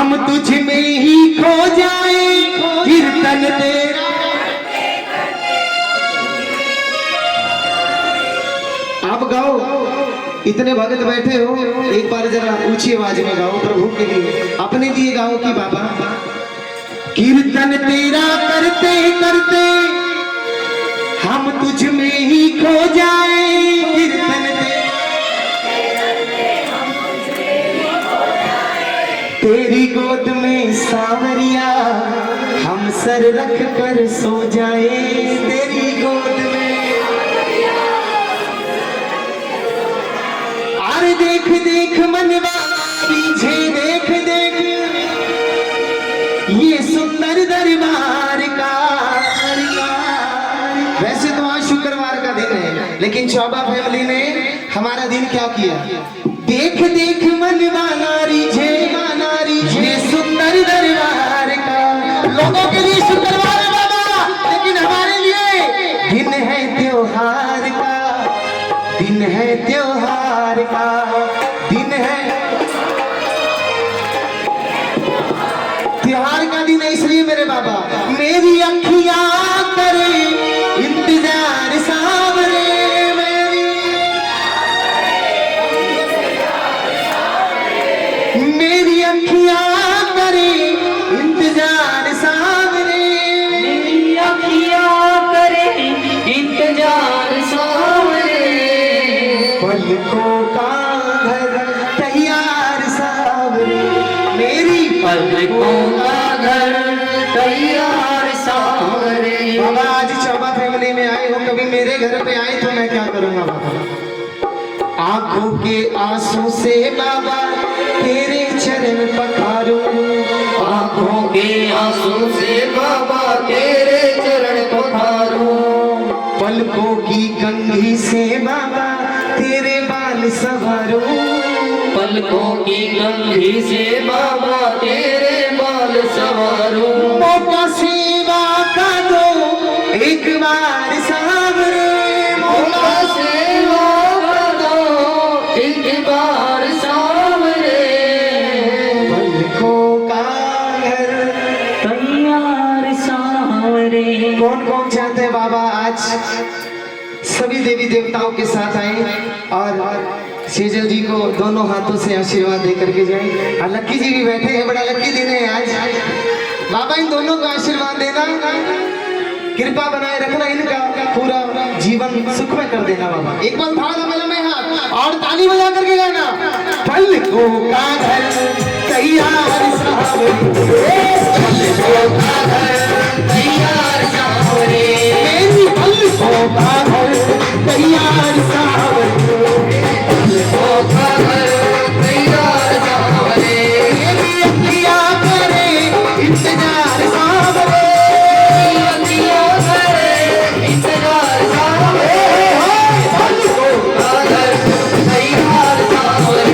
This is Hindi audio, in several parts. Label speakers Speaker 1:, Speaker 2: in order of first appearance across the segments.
Speaker 1: हम तुझ में ही खो जाए, कीर्तन तेरा। आप गाओ, इतने भगत बैठे हो, एक बार जरा ऊंची आवाज में गाओ प्रभु के लिए, अपने लिए गाओ कि बाबा कीर्तन तेरा करते करते हम तुझ में ही खो जाए, कीर्तन तेरी गोद में सावरिया हम सर रख कर सो जाए, तेरी गोद में। अरे देख देख मनवा पीछे देख देख ये सुंदर दरबार का। वैसे तो आज शुक्रवार का दिन है, लेकिन चौबा फैमिली ने हमारा दिन क्या किया, देख देख मनवा नारी झे ये सुंदर दरबार का। लोगों के लिए शुक्रवार है बाबा, लेकिन हमारे लिए दिन है त्योहार का, दिन है त्योहार का, दिन है त्योहार का दिन है। इसलिए मेरे बाबा मेरी अखियां करे इंतजार सावरे, मेरी अखियां करे इंतजार सावरे,
Speaker 2: मेरी अखियां करे इंतजार सावरे।
Speaker 1: पलकों का घर तैयार सावरे, मेरी
Speaker 2: पलकों का घर तैयार सावरे।
Speaker 1: बाबा आज चौबा फैमिली में आए हो, कभी मेरे घर पे आए तो मैं क्या करूंगा बाबा, आंखों के आंसू से बाबा तेरे चरण पखारूं,
Speaker 2: आंखों के आंसू से बाबा तेरे चरण पखारूं।
Speaker 1: पलकों की कंघी से बाबा तेरे बाल संवारूं,
Speaker 2: पलकों की कंघी से बाबा तेरे बाल संवारूं।
Speaker 1: मौका सेवा का दो एक बार सावरे,
Speaker 2: मौका सेवा का दो एक बार सावरे।
Speaker 1: पलकों का घर
Speaker 2: तैयार सावरे।
Speaker 1: कौन कौन चाहते हैं बाबा आज सभी देवी देवताओं के साथ आए और सेजल जी को दोनों हाथों से आशीर्वाद दे करके जाए। और लक्की जी भी बैठे हैं, बड़ा लक्की दिन है आज बाबा, इन दोनों को आशीर्वाद देना, कृपा बनाए रखना, इनका पूरा जीवन सुख में कर देना बाबा। एक बार उठा मेला में हाथ और ताली बजा करके गाना, पलकों का घर तैयार सावरे,
Speaker 2: पलकों का घर तैयार सावरे।
Speaker 1: मेरी पलकों का घर तैयार सावरे,
Speaker 2: पलकों का घर तैयार सावरे।
Speaker 1: मेरी अखियां करे इंतजार सावरे,
Speaker 2: अखियां करे इंतजार सावरे।
Speaker 1: पलकों
Speaker 2: का घर तैयार सावरे।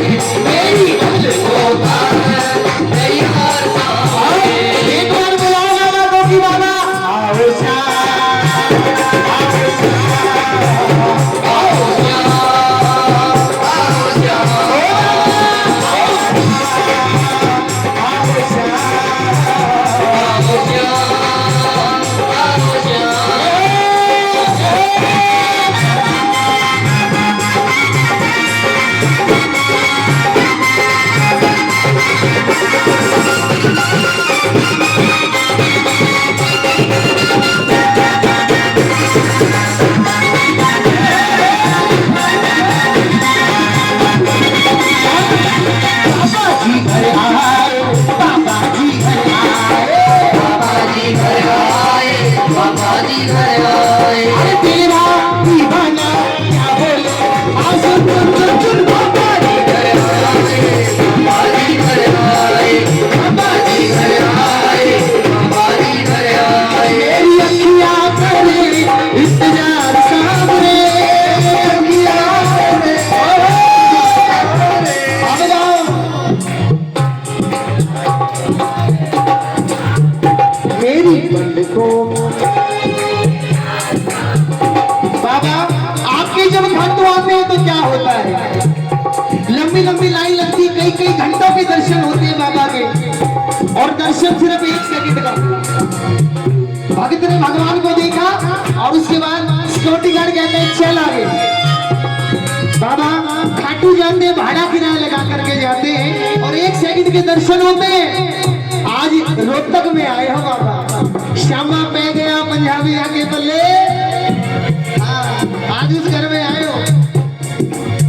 Speaker 1: मेरी
Speaker 2: पलकों का घर तैयार सावरे।
Speaker 1: एक बार बुलाना बाबा की बाबा, आओ लंबी लंबी लाइन लगती, कई कई घंटों के दर्शन होते हैं बाबा के। और दर्शन सिर्फ 1 सेकंड का। भक्त ने भगवान को देखा और उसके बाद सिक्योरिटी गार्ड कहते हैं चल आगे। बाबा खाटू जाते हैं, भाड़ा किराया लगा करके जाते हैं और 1 सेकंड के दर्शन होते हैं। आज रोहतक में आए हो बाबा, श्यामा पै गया पंजाबी आके बल्ले। आज उस घर में आए हो,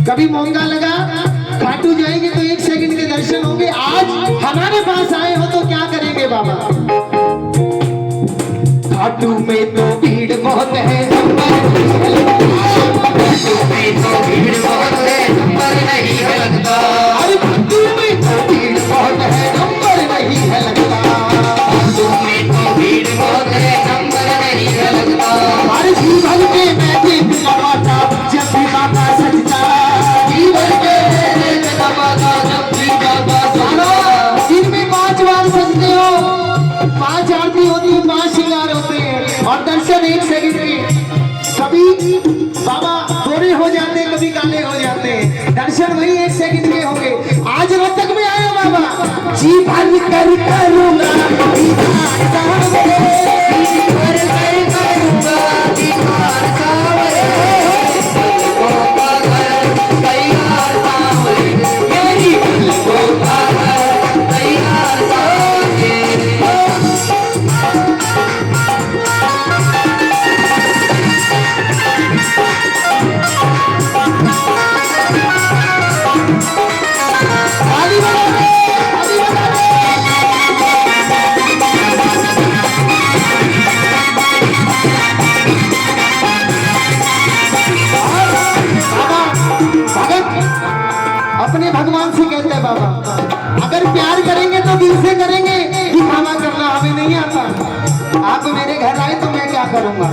Speaker 1: कभी मौका लगा खाटू जाएंगे तो 1 सेकंड के दर्शन होंगे। आज हमारे पास आए हो तो क्या करेंगे बाबा? खाटू में तो भीड़ बहुत है,
Speaker 2: खाटू में तो भीड़ बहुत है, नंबर नहीं है लगता।
Speaker 1: अरे खाटू में तो भीड़ बहुत है, नंबर नहीं है लगता।
Speaker 2: खाटू में तो भीड़ बहुत है, नंबर नहीं है लगता।
Speaker 1: हर जीवन के मैं दिन लगाता जब भी बाबा सजता,
Speaker 2: जीवन के दिन लगाता जब भी बाबा सजता।
Speaker 1: दिन में 5 बार सजते हो, 5 आरती होती है, 5 श्रृंगार होते हैं और दर्शन 1 सेकंड के। कभी बाबा गोरे हो जाते हैं, कभी काले हो जाते हैं, दर्शन वही 1 सेकंड के होंगे। आज रोहतक में आए हो बाबा, जी भर कर करूंगा दीदार सावरे,
Speaker 2: जी भर कर करूंगा दीदार सावरे। पलकों का घर तैयार सावरे, मेरी पलकों का घर तैयार सावरे।
Speaker 1: ताली बजा दे, ताली बजा दे। बाबा भगत अपने भगवान से कहते हैं बाबा अगर प्यार करेंगे तो दिल से करेंगे, दिखावा करना हमें नहीं आता। आप मेरे घर आए तो मैं क्या करूंगा?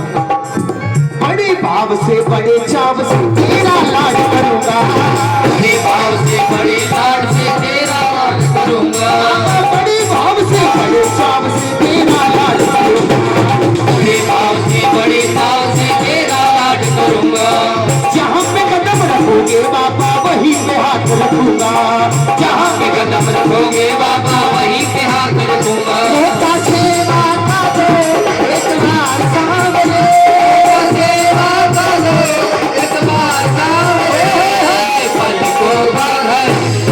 Speaker 1: बड़े भाव से बड़े चाव से तेरा लाड करूंगा,
Speaker 2: बड़े भाव से बड़े लाड से तेरा लाड करूंगा।
Speaker 1: बड़े भाव से बड़े चाव से तेरा लाड करूंगा,
Speaker 2: बड़े भाव से बड़े भाव से तेरा लाड करूंगा।
Speaker 1: जहाँ पे कदम रखोगे बाबा वहीं पे हाथ रखूंगा,
Speaker 2: जहाँ पे कदम रखोगे बाबा वहीं पे हाथ रखूंगा।
Speaker 1: होता सेवा का दो एक बार सावरे,
Speaker 2: सेवा का दो एक बार सावरे। पलकों का घर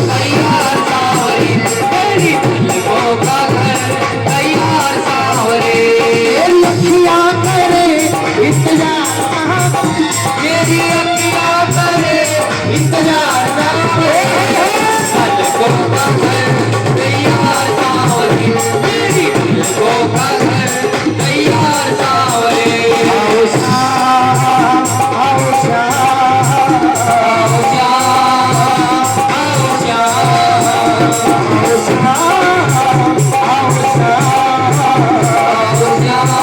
Speaker 2: तैयार सावरे, मेरी पलकों का घर तैयार सावरे।
Speaker 1: मेरी अखियाँ करे इंतजार सावरे,
Speaker 2: मेरी अखियाँ करे
Speaker 1: इंतजार सावरे।
Speaker 2: पलकों का घर तैयार सावरे, मेरी पलकों का घर तैयार सावरे।
Speaker 1: आओ श्याम, आओ श्याम,
Speaker 2: आओ श्याम, आओ श्याम,
Speaker 1: आओ श्याम, आओ श्याम,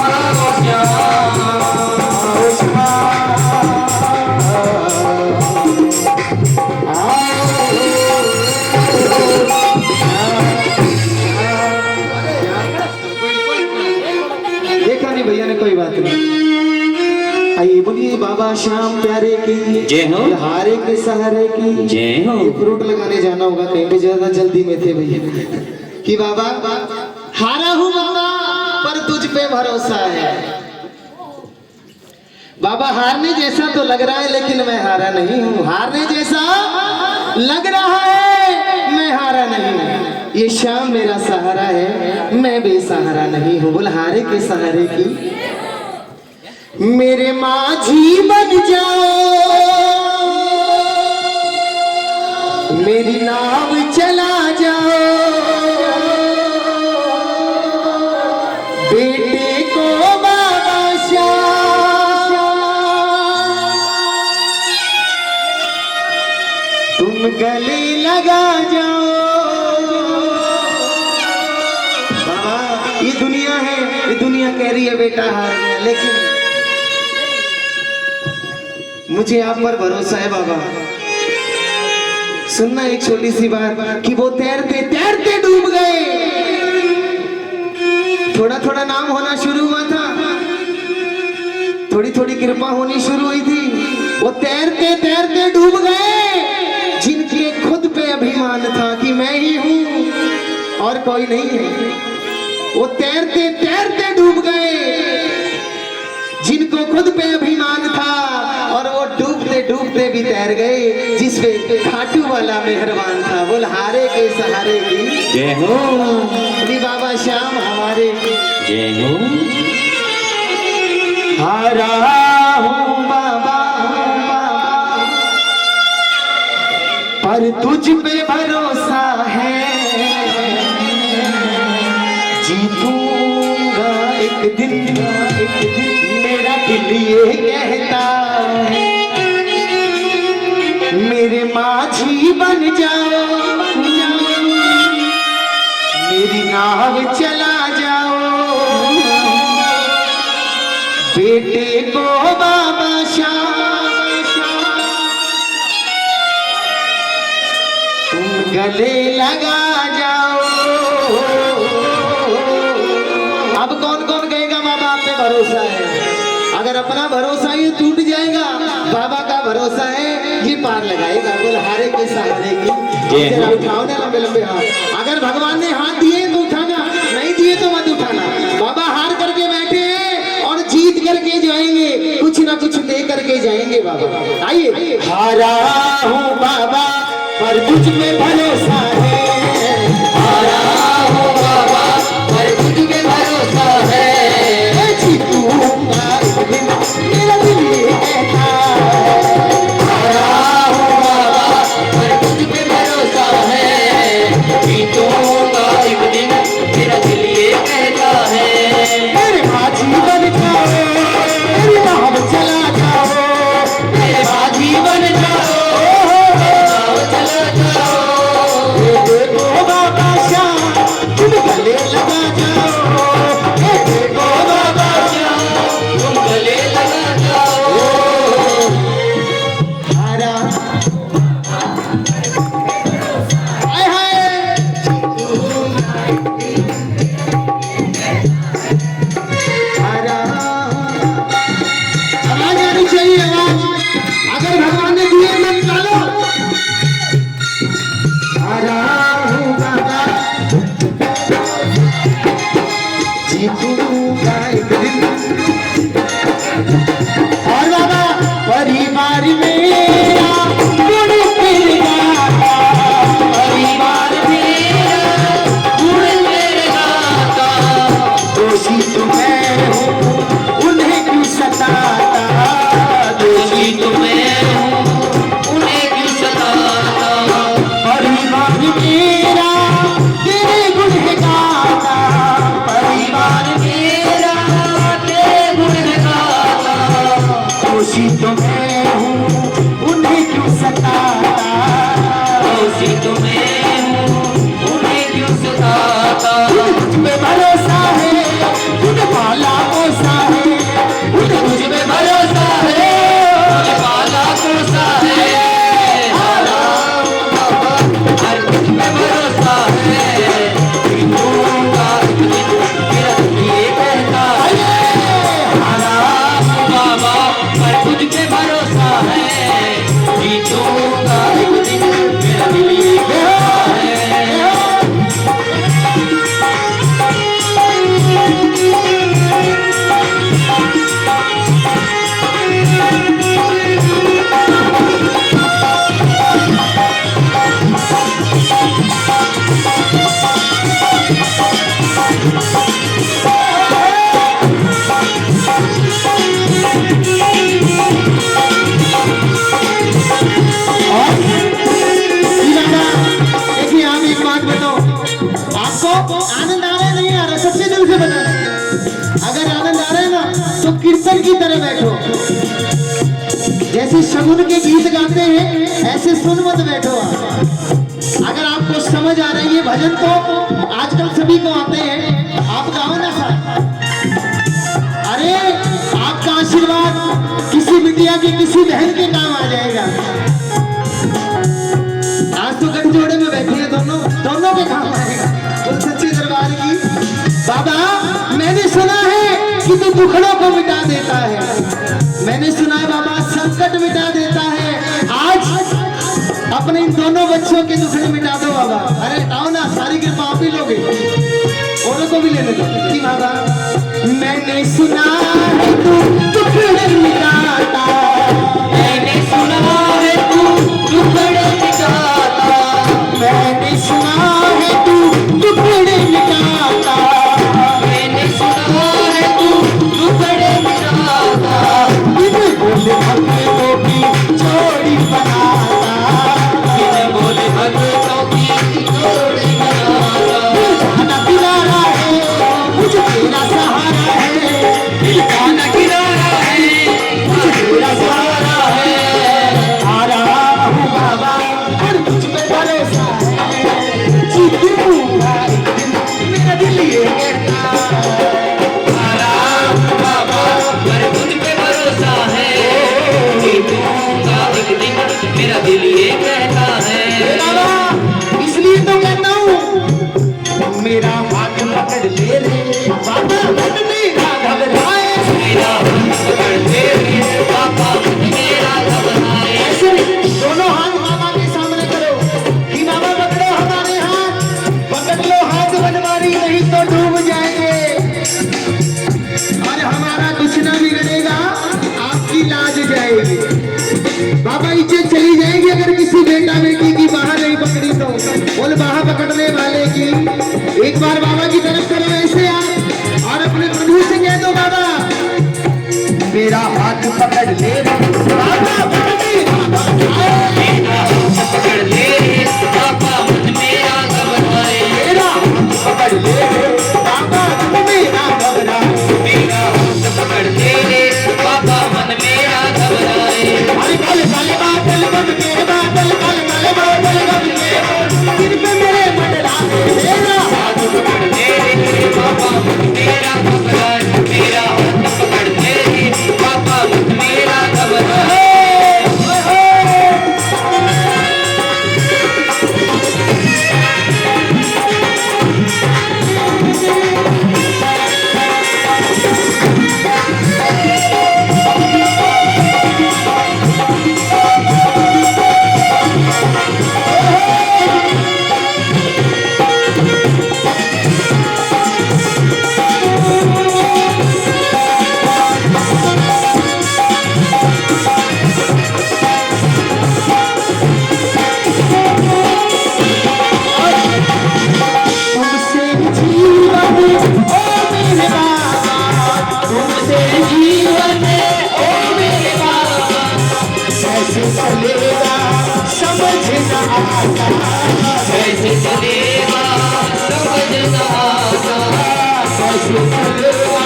Speaker 2: आओ श्याम, आओ श्याम।
Speaker 1: आओ देखा नहीं भैया ने, कोई बात नहीं। आइए बोलिए बाबा श्याम प्यारे की
Speaker 2: जय हो।
Speaker 1: हारे के सहारे की
Speaker 2: जय हो।
Speaker 1: ये फ्रूट लगाने जाना होगा, कहीं पे ज्यादा जल्दी में थे भैया कि बाबा हारा हूँ बाबा पर तुझ पे भरोसा है। बाबा हारने जैसा तो लग रहा है लेकिन मैं हारा नहीं हूँ, हारने जैसा लग रहा है मैं हारा नहीं हूँ। ये श्याम मेरा सहारा है, मैं बेसहारा नहीं हूँ। बोल हारे के सहारे की मेरे माझी बन जाओ, मेरी नाव चला जाओ, बेटे को बाबा श्याम तुम गले लगा जाओ। बाबा ये दुनिया है, ये दुनिया कह रही है बेटा हार गया, लेकिन मुझे आप पर भरोसा है बाबा। सुनना एक छोटी सी बात कि वो तैरते तैरते डूब गए, थोड़ा थोड़ा नाम होना शुरू हुआ था, थोड़ी थोड़ी कृपा होनी शुरू हुई थी। वो तैरते तैरते डूब गए जिनके खुद पे अभिमान था कि मैं ही हूँ और कोई नहीं है। वो तैरते तैरते डूब गए, जिनको खुद पे अभिमान था, और वो डूबते डूबते भी तैर गए, जिसपे खाटू वाला मेहरबान था। बोल हारे के सहारे की
Speaker 2: जय हो,
Speaker 1: श्री बाबा श्याम हमारे
Speaker 2: जय हो।
Speaker 1: हारा हूँ बाबा, पर तुझ पे भरोसा है, जीतूंगा एक दिन, एक दिन मेरा दिल ये कहता है। मेरे माझी बन जाओ, मेरी नाव चला जाओ, बेटे को बाबा श्याम तुम गले लगा जाओ। अब कौन कौन कहेगा बाबा आप पे भरोसा है? अगर अपना भरोसा ये टूट जाएगा, बाबा का भरोसा है ये पार लगाएगा। बोल हारे के सहारे की जरा उठाओ ना लंबे लंबे हाथ। अगर भगवान ने हाथ दिए तो उठाना, नहीं दिए तो मत उठाना। बाबा हार करके बैठे हैं और जीत करके जाएंगे, कुछ ना कुछ दे करके जाएंगे बाबा। आइए। हारा हूँ बाबा पर तुझ में भरोसा है,
Speaker 2: हारा हूँ बाबा पर तुझ में भरोसा है,
Speaker 1: जीतूंगा एक दिन मेरा दिल ये कहता है।
Speaker 2: हारा हूँ बाबा पर तुझ में भरोसा है, जीतूंगा एक दिन मेरा दिल ये कहता है।
Speaker 1: मेरे माझी बन जाओ, मेरी नाव चला जाओ,
Speaker 2: मेरे माझी बन जाओ, नाव चला जाओ,
Speaker 1: बेटे को बाबा श्याम तुम गले लगा जाओ, बेटे को बाबा श्याम
Speaker 2: तुम गले लगा जाओ।
Speaker 1: हारा। हाय हाय हारा। आवाज आनी चाहिए, आवाज। अगर भगवान ने दिए तो निकालो। हारा हूँ बाबा, जीतूंगा एक दिन। और बाबा परिवार मेरा गुण फिर गाता,
Speaker 2: परिवार मेरा गुण मेरे गाता,
Speaker 1: दोषी तो मैं हूँ उन्हें क्यों सताता,
Speaker 2: दोषी तो मैं हूँ उन्हें क्यों सताता।
Speaker 1: परिवार मेरा तेरे गुण है गाता,
Speaker 2: परिवार मेरा तेरे गुण गाता,
Speaker 1: दोषी तो मैं हूँ उन्हें क्यों सताता,
Speaker 2: दोषी तो मैं हूँ उन्हें क्यों सताता।
Speaker 1: तुझ पे भरोसा है, तुझे पाला पोसा है,
Speaker 2: मुझे तुझ पे भरोसा है, मुझे पाला पोसा है, हारा हूँ बाबा हर तुझ पे भरोसा है, जीतूंगा एक दिन मेरा दिल ये कहता है। हारा हूँ बाबा पर तुझ पे भरोसा है, जीतूंगा एक दिन मेरा दिल ये कहता है।
Speaker 1: देखिए आप एक बात बताओ, आपको आनंद आ रहा है नहीं आ रहा? सबसे दिल से बताना। अगर आनंद आ रहा है ना तो कीर्तन की तरह बैठो, जैसे शगुन के गीत गाते हैं ऐसे सुन मत बैठो आप। अगर आपको समझ आ रही है भजन तो आजकल सभी को आते हैं, आप गाओ ना साथ। अरे आपका आशीर्वाद किसी बिटिया की किसी बहन के काम आ जाएगा। आज तो गठजोड़े में बैठे हैं दोनों, दोनों के काम आएगा। बोल सच्चे दरबार की। बाबा मैंने सुना है कि तू दुखड़ों को मिटा देता है, मैंने सुना है बाबा संकट मिटा देता है। आज अपने इन दोनों बच्चों के दुखड़े मिटा दो बाबा। अरे हटाओ ना, सारी कृपा आप ही लोगे, औरों को भी लेने दो। कि बाबा मैंने सुना है तू दुखड़े मिटाता,
Speaker 2: मैंने सुना है तू टुकड़े मिटाता,
Speaker 1: मैंने सुना है तू दुखड़े मिटाता,
Speaker 2: मैंने सुना है तू टुकड़े मिटाता,
Speaker 1: बिन बोले भक्तों की जोड़ी बनाता,
Speaker 2: बिन बोले भक्तों की जोड़ी बनाता,
Speaker 1: खाना पिलाना है मुझे तेरा सहारा है,
Speaker 2: दिल का न किनारा है, मुझे तेरा सहारा है,
Speaker 1: आ रहा हूँ बाबा और तुझ पे भरोसा है, जीतूंगा एक दिन, मेरा दिल ये कहता है।
Speaker 2: आराम बाबा पर तुझ पे भरोसा है, जीतूंगा एक दिन, मेरा दिल ये कहता है।
Speaker 1: बाबा इसलिए तो कहता हूँ मेरा हाथ पकड़ ले रे बाबा, मन मेरा घबराए,
Speaker 2: मेरा हाथ पकड़ ले रे बाबा, मेरा घबराए।
Speaker 1: ऐसे दोनों हाथ बाबा के सामने करो कि बाबा पकड़ो हमारे हाथ, पकड़ लो हाथ बनवारी, नहीं तो डूब जाएंगे। और हमारा कुछ ना बिगड़ेगा, आपकी लाज जाएगी, बाबा इज्जत चली जाएगी अगर किसी बेटा बेटी की बाह नहीं पकड़ी तो। बोल बाह पकड़ने वाले की एक बार बाबा की तरफ करो ऐसे आप, और अपने प्रभु से कह दो बाबा मेरा हाथ पकड़ ले रे बाबा, मन मेरा घबराए,
Speaker 2: मेरा हाथ पकड़ ले रे बाबा, मन मेरा घबराए।
Speaker 1: मेरा हाथ पकड़ ले रे बाबा, मन मेरा घबराए,
Speaker 2: मेरा हाथ पकड़ ले रे बाबा, मन मेरा घबराए।
Speaker 1: अरे काले काले बादल गम के बादल, काले काले बादल गम के सिर पे मेरे मंडला मेरा
Speaker 2: हाथ पकड़ ले रे बाबा, मन मेरा घबराए। मेरा हाथ पकड़ ले रे बाबा, मन मेरा घबराए।
Speaker 1: तुमसे जीवन ओ मेरे बाबा, तुमसे जीवन
Speaker 2: ओ मेरे बाबा,
Speaker 1: कैसे चलेगा समझ न आता,
Speaker 2: कैसे चलेगा समझ न आता,
Speaker 1: कैसे चलेगा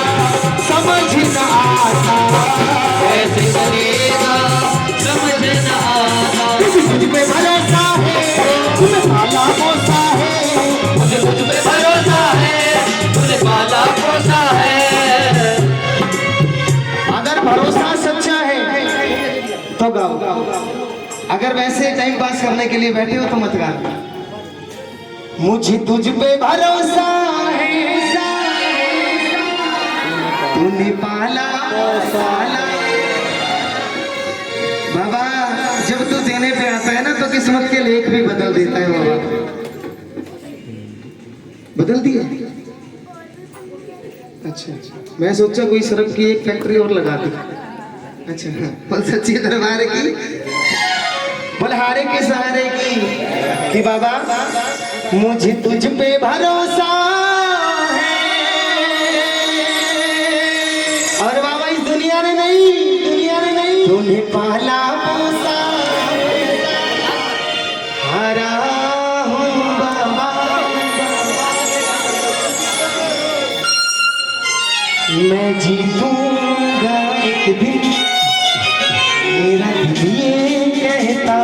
Speaker 1: समझ न आता,
Speaker 2: कैसे चलेगा समझ न आता।
Speaker 1: तुझ पे भरोसा है तुम्हें पाला पोसा है,
Speaker 2: मुझे तुझ पे भरोसा है, तूने पाला पोसा है।
Speaker 1: अगर भरोसा सच्चा है तो गाओ, अगर वैसे टाइम पास करने के लिए बैठे हो तो मत गाओ। मुझे तुझ पे भरोसा है, तूने पाला पोसाला। बाबा जब तू देने पे आता है ना तो किस्मत के लेख भी बदल देता है बाबा। बदल दिया? अच्छा, मैं सोचा कोई सड़क की एक फैक्ट्री और लगा दी। अच्छा बोल सच्ची दरबार की, बोल हारे के सहारे की, कि बाबा मुझे तुझ पे भरोसा है, और बाबा इस दुनिया ने नहीं तूने पाला पोसा, हारा हूँ बाबा, मैं जीतूंगा एक दिन, मेरा दिल ये कहता,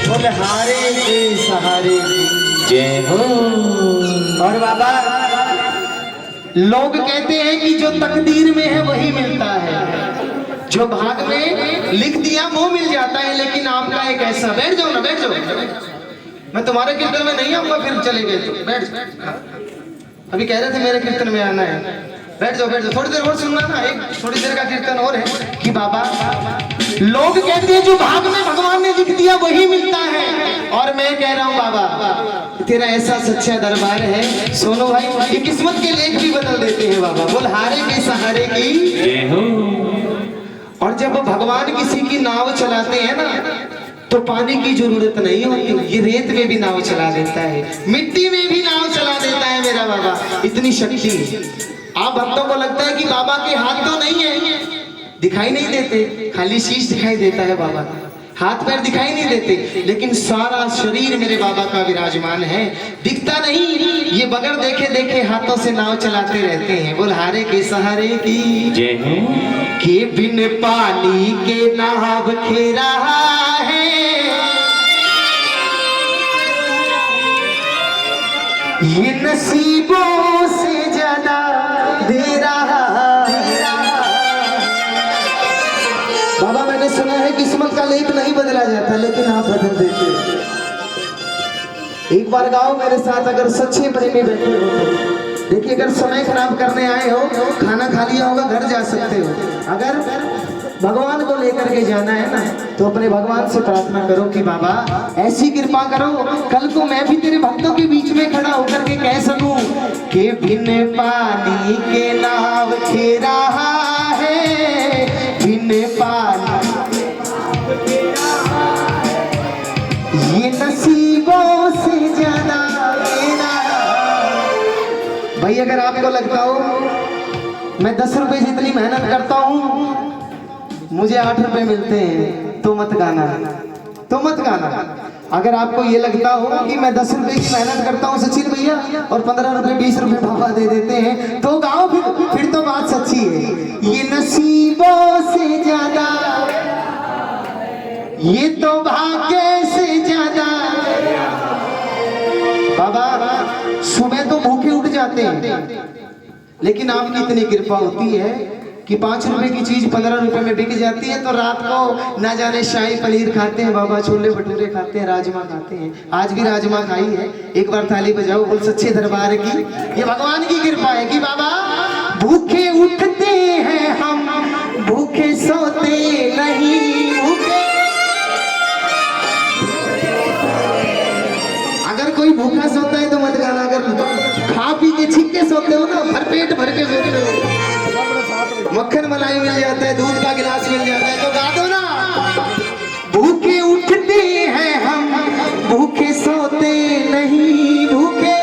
Speaker 1: बोल हारे के सहारे की
Speaker 2: जय हो।
Speaker 1: और बाबा लोग कहते हैं कि जो तकदीर में है वही मिलता है, जो भाग में लिख दिया वो मिल जाता है, लेकिन आपका एक ऐसा, बैठ जाओ ना, बैठ जाओ, मैं तुम्हारे कीर्तन में नहीं आऊंगा फिर चले गए तो बैठ जाओ। अभी कह रहे थे मेरे कीर्तन में आना है, बैठ जाओ बैठ जाओ, थोड़ी देर और सुनना ना, एक थोड़ी देर का कीर्तन और है कि बाबा लोग कहते हैं जो भाग में भगवान ने लिख दिया वही तेरा ऐसा सच्चा दरबार है सोनू भाई, ये किस्मत के लेख भी बदल देते हैं बाबा। बोल हारे के सहारे की
Speaker 2: जय हो।
Speaker 1: और जब भगवान किसी की नाव चलाते हैं ना तो पानी की जरूरत नहीं होती, ये रेत में भी नाव चला देता है, मिट्टी में भी नाव चला देता है मेरा बाबा, इतनी शक्ति। आप भक्तों को लगता है कि बाबा के हाथ तो नहीं है, दिखाई नहीं देते, खाली शीश दिखाई देता है बाबा, हाथ पैर दिखाई नहीं देते, लेकिन सारा शरीर मेरे बाबा का विराजमान है, दिखता नहीं। ये बगैर देखे देखे हाथों से नाव चलाते रहते हैं। बोल हारे के सहारे की
Speaker 2: जय हो।
Speaker 1: के बिन पानी के नाव खेरा है, ये नसीबों से ज्यादा दे रहा है। बाबा मैंने सुना है किस्मत का लेख नहीं बदला जाता, लेकिन आप बदल देते। एक बार गाओ मेरे साथ, अगर सच्चे प्रेमी बैठे हो तो। देखिए अगर समय खराब करने आए हो, खाना खा लिया होगा, घर जा सकते हो। अगर भगवान को लेकर के जाना है ना तो अपने भगवान से प्रार्थना करो कि बाबा ऐसी कृपा करो कल को मैं भी तेरे भक्तों के बीच में खड़ा होकर के कह सकूं कि बिन पानी के नाव खेरा है, बिन पानी ये नसीबों से ज्यादा मेरा। भाई अगर आपको लगता हो मैं 10 रुपए जितनी मेहनत करता हूँ मुझे 8 रुपए मिलते हैं तो मत गाना, तो मत गाना। अगर आपको ये लगता हो कि मैं 10 रुपए की मेहनत करता हूँ सचिन भैया और 15 रुपए 20 रुपए बाबा दे देते हैं तो गाओ, फिर तो बात सच्ची है। ये नसीबों से ज्यादा, ये तो भाग्य से ज्यादा। बाबा सुबह तो भूखे उठ जाते हैं, लेकिन आपकी इतनी कृपा होती है कि 5 रुपए की चीज 15 रुपए में बिक जाती है, तो रात को ना जाने शाही पनीर खाते हैं बाबा, छोले भटूरे खाते हैं, राजमा खाते हैं। आज भी राजमा खाई है, एक बार थाली बजाओ, बोल सच्चे दरबार की। ये भगवान की कृपा है कि बाबा भूखे उठते हैं हम, भूखे सोते नहीं, भूखे। अगर कोई भूखा सोता है तो मत गाना, अगर खा पी के छिप के सोते हो ना, भर पेट भर के सोते हो, मक्खन मलाई मिल जाता है, दूध का गिलास मिल जाता है तो गा दो ना। भूखे उठते हैं हम, भूखे सोते नहीं, भूखे।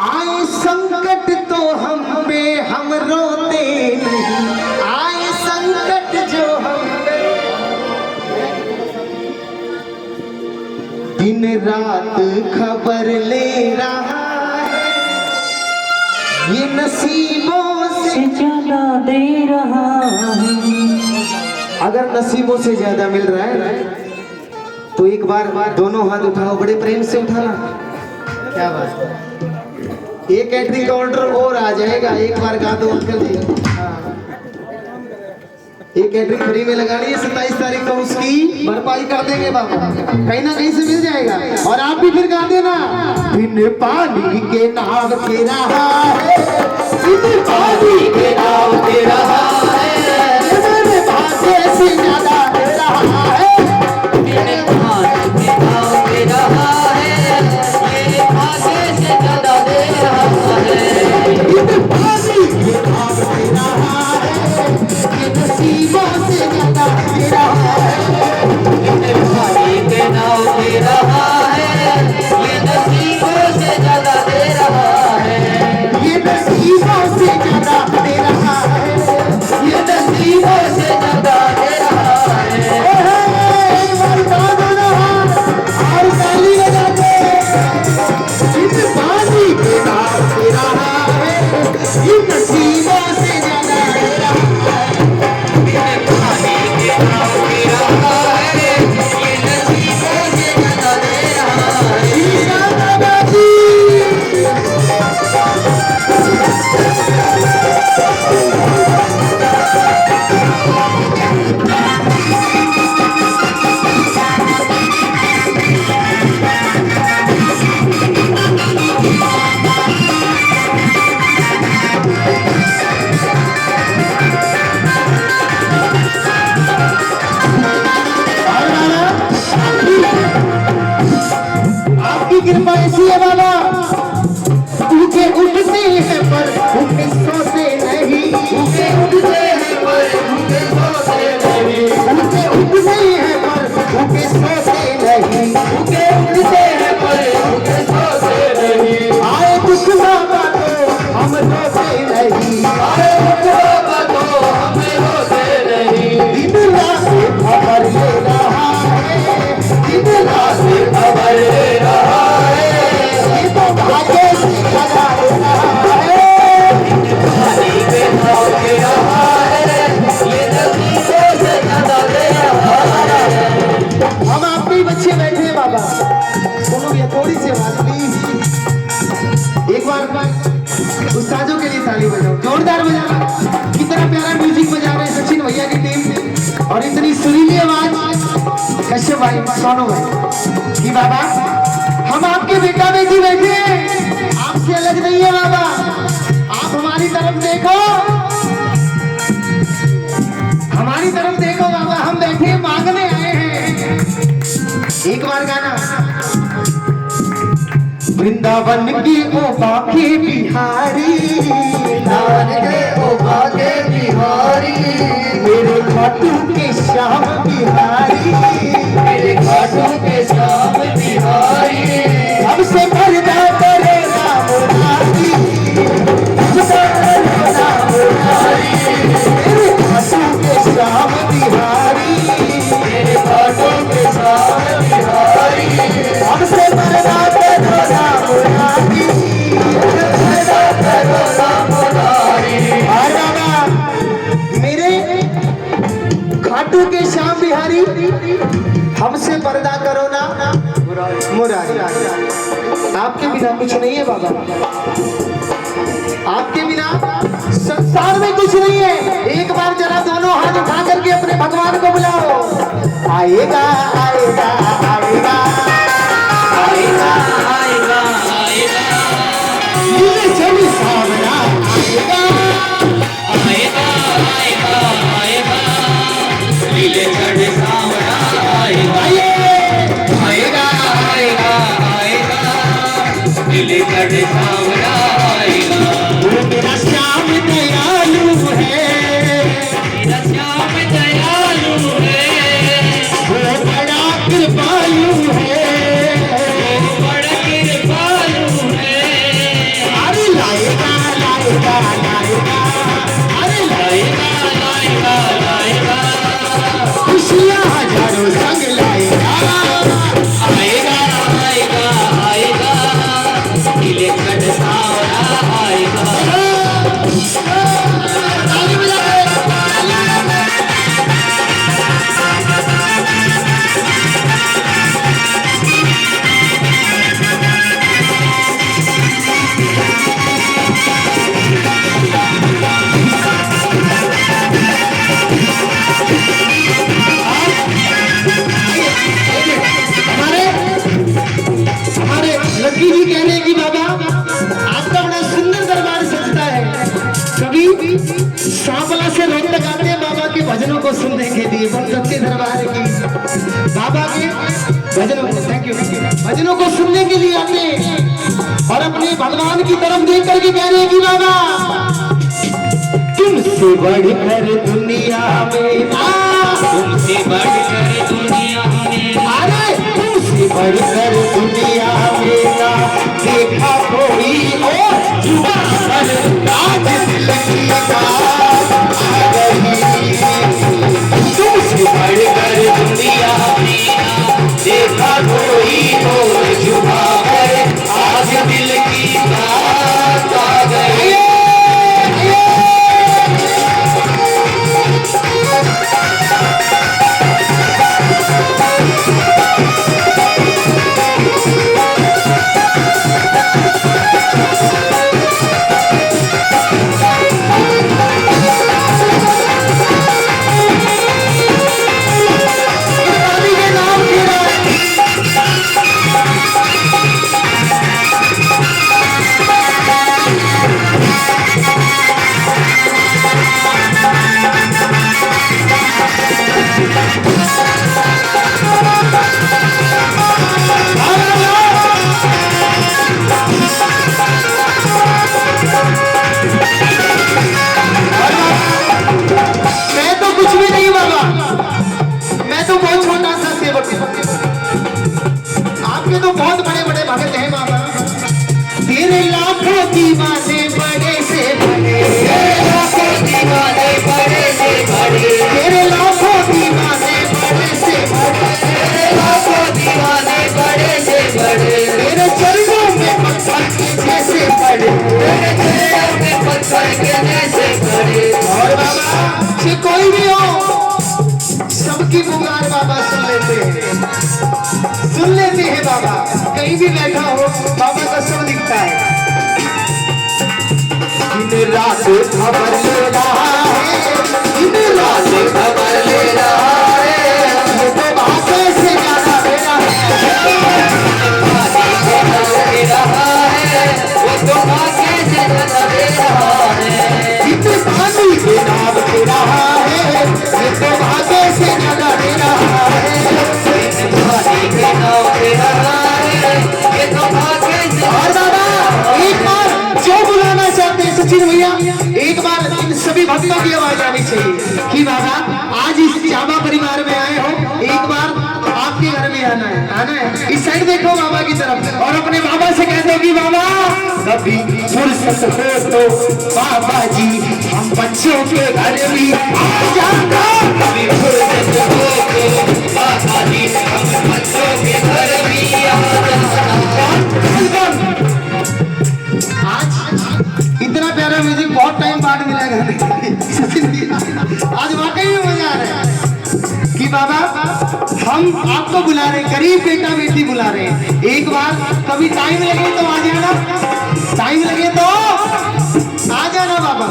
Speaker 1: आए संकट तो हम पे हम रोते नहीं, आए संकट जो हम पे दिन रात खबर ले रहा, ये नसीबों से ज्यादा दे रहा है। अगर नसीबों से ज्यादा मिल रहा है तो एक बार दोनों हाथ उठाओ, बड़े प्रेम से उठाना। क्या बात, एक कैटरिंग का ऑर्डर और आ जाएगा, एक बार गा दो अंकल जी। एक कैटरिंग फ्री में लगानी है, 27 तारीख को उसकी भरपाई कर देंगे बाबा, कहीं ना कहीं से मिल जाएगा। और आप भी फिर गा देना, बिन पानी के नाव के रहा है, बिन पानी के नाव के रहा है, मेरे भाग्य से ज्यादा दे रहा है,
Speaker 2: बिन पानी के नाव के रहा है, ये भाग्य से ज्यादा दे रहा है।
Speaker 1: बिन पानी के नाव के रहा है, ये नसीबों से ज्यादा दे रहा है,
Speaker 2: बिन पानी के नाव के रहा है, ये नसीबों से ज्यादा दे रहा है,
Speaker 1: ये नसीबों से ज्यादा दे रहा है। और इतनी सुरीली आवाज कश्यप भाई, सोनू भाई कि बाबा हम आपके बेटा बेटी बैठे हैं, आपसे अलग नहीं है बाबा, आप हमारी तरफ देखो, हमारी तरफ देखो बाबा, हम बैठे मांगने आए हैं। एक बार गाना। वृंदावन की ओ बाके बिहारी,
Speaker 2: वृंदावन के ओ बाके बिहारी,
Speaker 1: मेरे खाटू के श्याम बिहारी,
Speaker 2: मेरे खाटू के श्याम बिहारी,
Speaker 1: हमसे पर्दा करे राम राजी, हमसे पर्दा राम मेरे खाटू के श्याम बिहारी,
Speaker 2: मेरे खाटू के श्याम बिहारी,
Speaker 1: हमसे पर्दा करो राम राजी,
Speaker 2: पर्दा करो राम राजी।
Speaker 1: और बाबा मेरे खाटू के श्याम बिहारी, हमसे पर्दा करो ना मुरारी। आपके बिना कुछ नहीं है बाबा, आपके बिना संसार में कुछ नहीं है। एक बार जरा दोनों हाथ उठा करके अपने भगवान को बुलाओ। आएगा आएगा आएगा
Speaker 2: आएगा आएगा आएगा,
Speaker 1: ये चली सावरा आएगा
Speaker 2: आएगा आएगा आएगा, नीले चढ़ सावरा आएगा, आएगा आएगा आएगा, नीले चढ़ सावरा आएगा।
Speaker 1: वो मेरा श्याम दयालु है,
Speaker 2: मेरा श्याम दयालु है,
Speaker 1: वो बड़ा कृपालु है,
Speaker 2: वो बड़ा कृपालु है।
Speaker 1: अरे लाएगा लाएगा लाएगा, अरे
Speaker 2: लाएगा लाएगा लाएगा,
Speaker 1: खुशियाँ हजारों संग लाएगा।
Speaker 2: आएगा आएगा आएगा, नीले चढ़ सावरा आएगा।
Speaker 1: हमारे हमारे लक्की जी कहने की बाबा आपका बड़ा सुंदर दरबार सजता है, कभी सांपला से लोग लगाते हैं बाबा के भजनों को सुनने के लिए। बहुत सच्चे दरबार की बाबा के भजनों को, थैंक यू भजनों को सुनने के लिए आते हैं और अपने भगवान की तरफ देख करके कह रहे हैं कि बाबा तुमसे बढ़कर दुनिया में ना,
Speaker 2: तुमसे बढ़कर दुनिया में,
Speaker 1: अरे तुमसे बढ़कर दुनिया में ना देखा कोई और जुबा पर राज दिल की बात आ गई। तुमसे
Speaker 2: बढ़कर दुनिया में देखा कोई और जुबा पर आज दिल की बात आ गई।
Speaker 1: पानी के नाम के मैं तो कुछ भी नहीं बाबा, मैं तो बहुत छोटा सा सेवक हूँ, आपके तो बहुत बड़े बड़े भगत हैं बाबा। तेरे लाखों दीवाने बड़े से बड़े,
Speaker 2: तेरे लाखों दीवाने बड़े से बड़े,
Speaker 1: तेरे लाखों दीवाने बड़े से बड़े,
Speaker 2: तेरे लाखों दीवाने बड़े से बड़े,
Speaker 1: तेरे चरणों में पत्थर के जैसे पड़े,
Speaker 2: तेरे चरणों में पत्थर के जैसे बड़े।
Speaker 1: और बाबा ये कोई भी हो सबकी पुकार बाबा सुन लेते हैं बाबा। कहीं भी बैठा हो बाबा का सब दिखता है। दिन रात खबर ले रहा है, दिन रात खबर ले रहा जोगी बाबा कभी फुर्सत हो तो बाबा जी हम बच्चों के घर भी आ जाना।
Speaker 2: कभी फुर्सत हो तो बाबा जी हम बच्चों के घर भी आ जाना।
Speaker 1: आज इतना प्यारा म्यूजिक बहुत टाइम बाद मिलेगा आज वाकई में मजा आ रहा है कि बाबा हम आपको बुला रहे हैं, गरीब बेटा बेटी बुला रहे हैं। एक बार कभी टाइम लगे तो आ जाना, टाइम लगे तो आ जाना बाबा,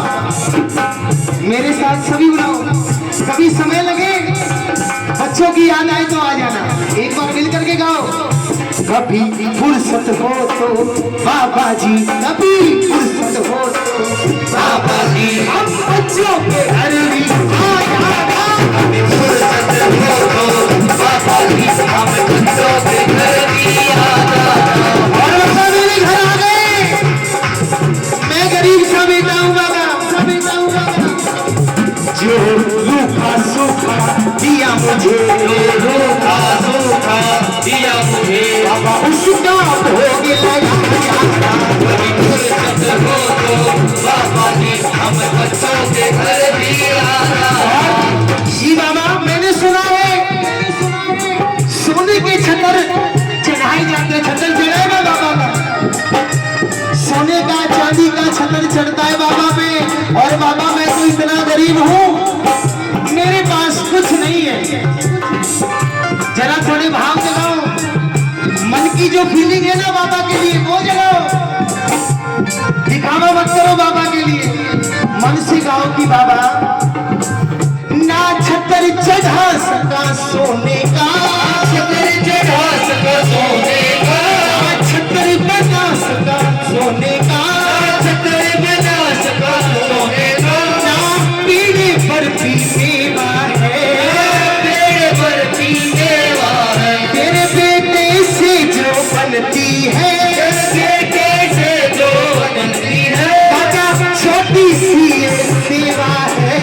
Speaker 1: मेरे साथ सभी बुलाओ। कभी समय लगे बच्चों की याद आए तो आ जाना, एक बार मिल करके गाओ। कभी फुर्सत हो तो बाबा जी, कभी फुर्सत हो तो
Speaker 2: बाबा जी
Speaker 1: हम बच्चों के घर भी आ जाना।
Speaker 2: कभी फुर्सत हो तो बाबा जी हम बच्चों के घर भी आ जाना।
Speaker 1: और बाबा मेरे घर आ गए, मैं गरीब सा बेटा हूँ बाबा, सा बेटा हूँ बाबा। जो रूखा सूखा दिया मुझे,
Speaker 2: रूखा सूखा दिया मुझे
Speaker 1: बाबा उसका भोग लगा जाना।
Speaker 2: कभी फुर्सत हो तो बाबा जी हम बच्चों के घर भी आ जाना।
Speaker 1: जी बाबा मैंने सुना है सोने के छतर चढ़ाए जाते, छतर चढ़ाएगा बाबा का, सोने का चांदी का छतर चढ़ता है बाबा पे। और बाबा मैं तो इतना गरीब हूँ, मेरे पास कुछ नहीं है। जरा थोड़े भाव जगाओ, मन की जो फीलिंग है ना बाबा के लिए वो जगाओ, दिखावा मत करो बाबा के लिए, मन से गाओ कि बाबा ना छतर चढ़ा सका सोने का,
Speaker 2: छतर चढ़ा सका सोने का,
Speaker 1: ना छतर बना सका सोने का,
Speaker 2: छतर बना सका सोने का,
Speaker 1: ना पीढ़े पर भी सेवा है,
Speaker 2: पेड़ पर भी सेवा है,
Speaker 1: तेरे बेटे से जो बनती है,
Speaker 2: बेटे से जो बनती है,
Speaker 1: बाबा छोटी सी ये सेवा है,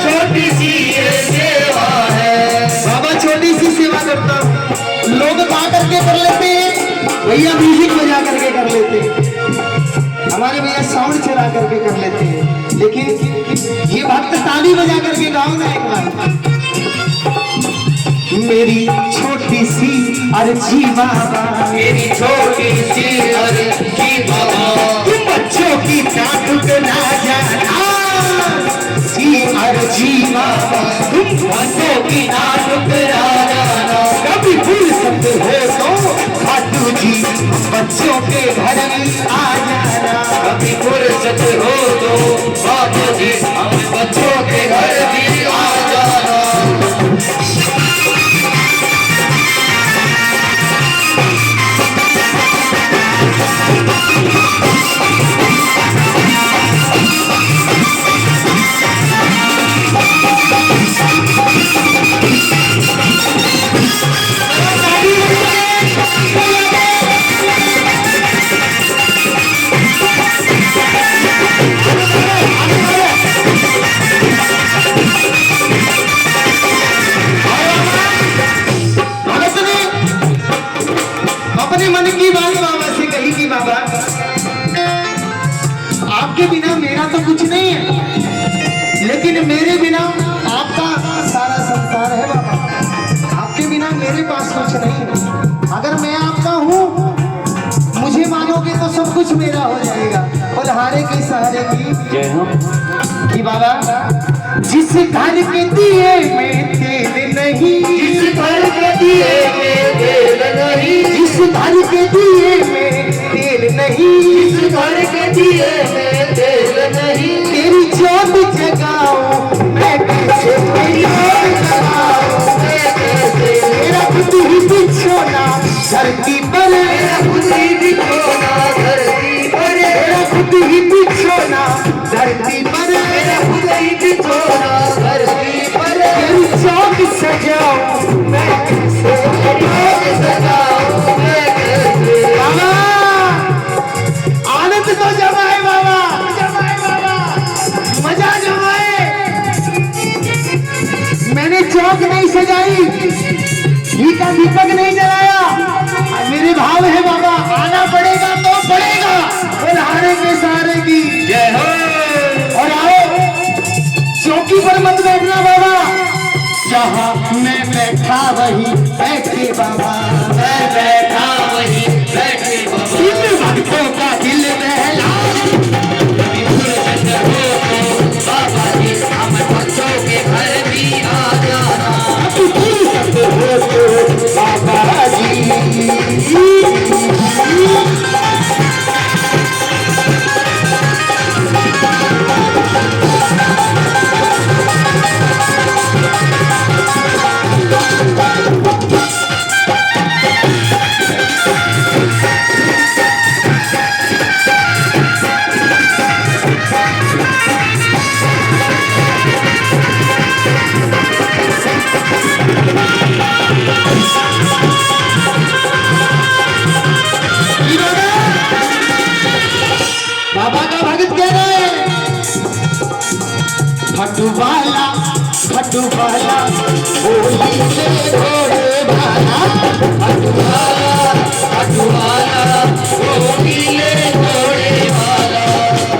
Speaker 2: छोटी सी ये सेवा है।
Speaker 1: बाबा छोटी सी सेवा करता हूँ। लोग गा करके कर लेते हैं, भैया म्यूजिक बजा करके कर लेते हैं, हमारे भैया साउंड चला करके कर लेते हैं, लेकिन ये भक्त ताली बजा करके गाओ ना एक बार। मेरी छोटी सी अर्जी बाबा,
Speaker 2: मेरी छोटी सी अर्जी बाबा,
Speaker 1: तुम बच्चों की डांट ना जाना, सी अर्जी बाबा तुम
Speaker 2: बच्चों की ना ठुकरा जाना।
Speaker 1: कभी फुर्सत हो तो खाटू जी बच्चों के घर में आ जाना।
Speaker 2: कभी फुर्सत हो तो बाबा जी हम बच्चों के घर भी आ जाना।
Speaker 1: अपने मन की बात बाबा से कही कि बाबा आपके बिना मेरा तो कुछ नहीं है, लेकिन मेरे बिना आपका सारा संसार है बाबा, आपके बिना मेरे पास कुछ नहीं है। अगर मैं आपका हूँ, मुझे मानोगे तो सब कुछ मेरा हो जाएगा। और हारे के सहारे की
Speaker 2: जय हो।
Speaker 1: कि बाबा जिस घर के दिए में तेल नहीं,
Speaker 2: जिस घर के दिए में तेल नहीं,
Speaker 1: जिस घर के दिए में तेल नहीं,
Speaker 2: जिस घर के दिए में तेल नहीं,
Speaker 1: तेरी जोत जगाओ मैं कैसे, तेरी जोत जगाओ
Speaker 2: मैं कैसे,
Speaker 1: मेरा खुद ही बिछोना धरती पर,
Speaker 2: मेरा खुद ही बिछोना धरती पर,
Speaker 1: मेरा खुद ही बिछोना धरती पर,
Speaker 2: मेरा खुद ही बिछोना धरती पर,
Speaker 1: तेरी चौक सजाओ मैं कैसे,
Speaker 2: रोज सजाऊं मैं कैसे।
Speaker 1: बाबा आनंद तो जमाए बाबा, जमाए बाबा, मजा जमाए। मैंने चौक नहीं सजाई, घी का दीपक नहीं जलाया, मेरे भाव है बाबा, आना पड़ेगा तो पड़ेगा, और हारे के सहारे की
Speaker 2: जय हो।
Speaker 1: और आओ चौकी पर मत बैठना बाबा, जहाँ मैं बैठा वही बैठे बाबा,
Speaker 2: मैं बैठा वहीं बैठे बाबा।
Speaker 1: इन भक्तों का दिल बहला,
Speaker 2: कभी फुर्सत हो तो बाबा जी हम बच्चों के घर भी आ जाना।
Speaker 1: अभी फुर्सत हो तो बाबा जी। बाबा का भगत कह रहे हैं, खटुवाला खटुवाला होली से घोड़े वाला,
Speaker 2: अटुवाला अटुवाला वो पीले घोड़े वाला।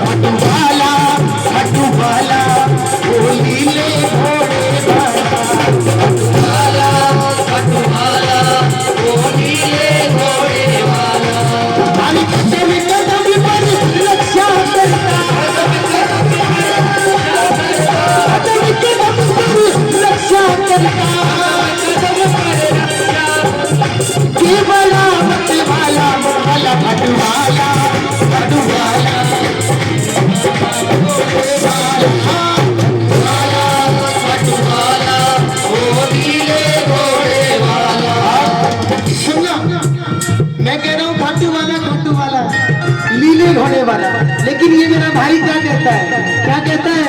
Speaker 1: खटुवाला खटुवाला होली ले घोड़े वाला,
Speaker 2: अटुवाला अटुवाला वो पीले घोड़े वाला।
Speaker 1: हमारी कदम कदम पर रक्षा करता, कदम कदम पर रक्षा करता, के बड़ा मत वाला वाला खटुवाला खटुवाला
Speaker 2: अटुवाला वो पीले घोड़े वाला।
Speaker 1: सुनना, मैं कह रहा हूँ खाटू वाला लीले घोड़े वाला, लेकिन ये मेरा भाई क्या कहता है, क्या कहता है,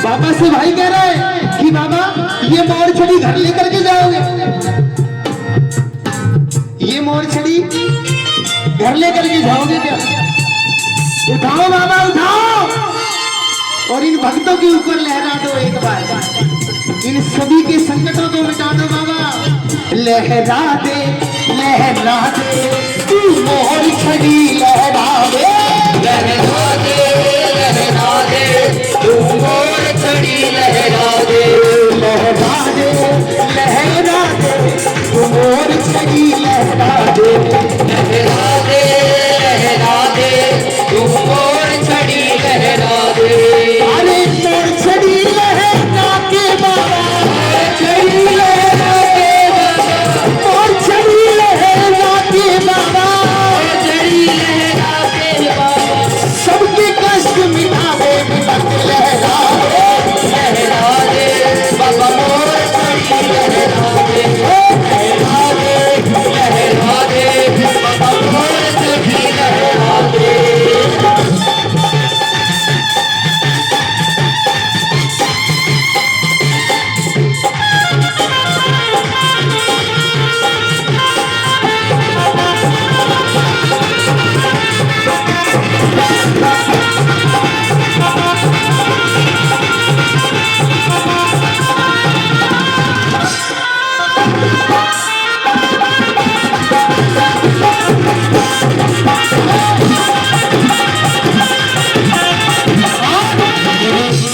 Speaker 1: बाबा से भाई कह रहा है कि बाबा ये मोर छड़ी घर लेकर के जाओगे, ये मोर छड़ी घर लेकर के जाओगे क्या? उठाओ बाबा उठाओ, और इन भक्तों के ऊपर लहरा दो एक बार, इन सभी के संकटों को मिटा दो बाबा, लहरा दे तू मोर छड़ी लहरा दे,
Speaker 2: लहरा दे तू मोर छड़ी लहरा दे।
Speaker 1: लहरा दे तू मोर छड़ी लहरा दे,
Speaker 2: लहरा दे तू मोर छड़ी लहरा दे।
Speaker 1: अरे मोर छड़ी लहरा के बाबा,
Speaker 2: छड़ी लहरा के बाबा,
Speaker 1: मोर छड़ी लहरा के बाबा,
Speaker 2: छड़ी लहरा के बाबा।
Speaker 1: सबके कष्ट मिटा दे लहरा दे,
Speaker 2: लहरा दे बाबा मोर छड़ी लहरा दे। लहरा दे बाबा मोर छड़ी लहरा दे।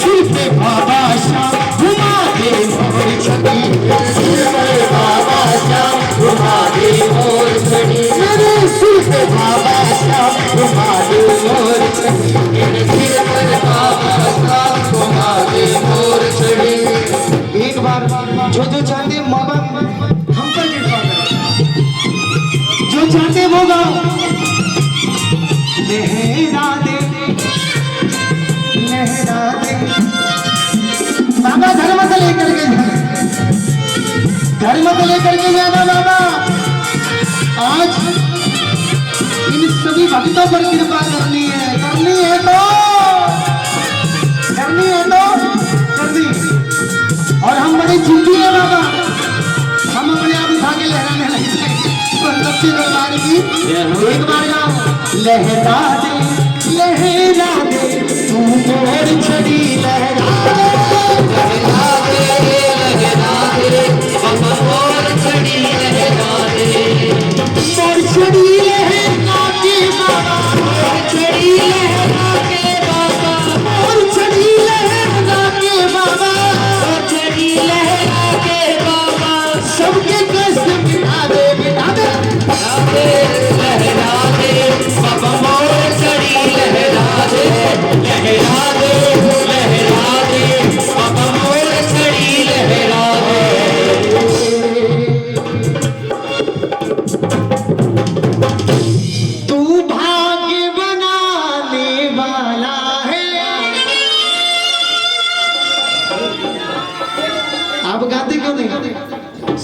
Speaker 1: सिर पे बाबा श्याम घुमा दे मोर छड़ी, सिर पे बाबा श्याम घुमा दे मोर छड़ी, मेरे सिर पे बाबा श्याम घुमा दे मोर छड़ी,
Speaker 2: मेरे सिर पर बाबा साहब घुमा दे मोर छड़ी।
Speaker 1: एक बार जो चाहते माँ बाप हम पर कृपा करें, जो चाहते वो गाओ, लहरा दे बाबा, धर्म से लेकर के धर्म को लेकर के जाना बाबा, आज इन सभी भक्तों पर कृपा करनी है तो कर दी, और हम बड़े चिंती है बाबा, हम अपने आप उठा के लहराने लगे पर सबसे दरबार की एक बार गाओ, लहरा दे तू मोर छड़ी लहरा
Speaker 2: लहरा दे बाबा मोर छड़ी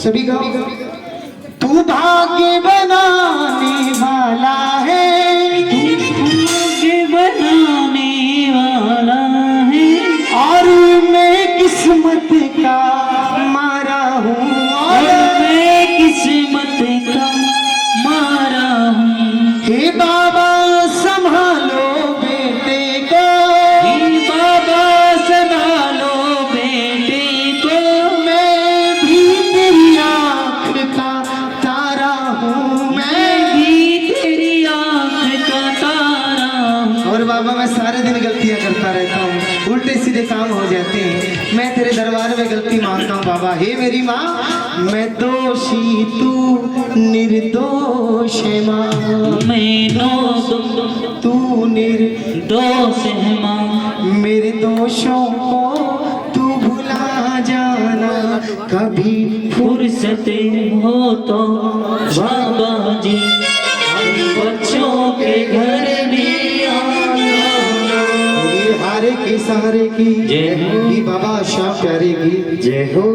Speaker 1: सभी गाओ। तू भाग्य बनाने वाला है,
Speaker 2: भाग्य बनाने वाला है,
Speaker 1: और मैं किस्मत का मारा हूँ,
Speaker 2: और मैं किस्मत का मारा हूँ।
Speaker 1: हे बाबा संभालो बेटे को,
Speaker 2: हे बाबा संभालो बेटे को,
Speaker 1: मैं भी तेरी आँख का तारा हूँ,
Speaker 2: मैं भी तेरी आँख का तारा हूँ।
Speaker 1: और बाबा मैं सारे दिन गलतियां करता रहता हूँ, उल्टे सीधे काम हो जाते हैं। मैं तेरे दरबार में गलती मांगता हूँ बाबा। हे मेरी माँ, मैं दोषी तू निर्दोष है माँ,
Speaker 2: मैं
Speaker 1: तू निर्दोष
Speaker 2: दोष है माँ,
Speaker 1: मेरे दोषों को तू भुला जाना कभी।
Speaker 2: फुर्सत हो तो बाबा जी बच्चों के घर में आना।
Speaker 1: ये हारे की सहारे की
Speaker 2: जय हो।
Speaker 1: ये बाबा शाह प्यारे की जय हो।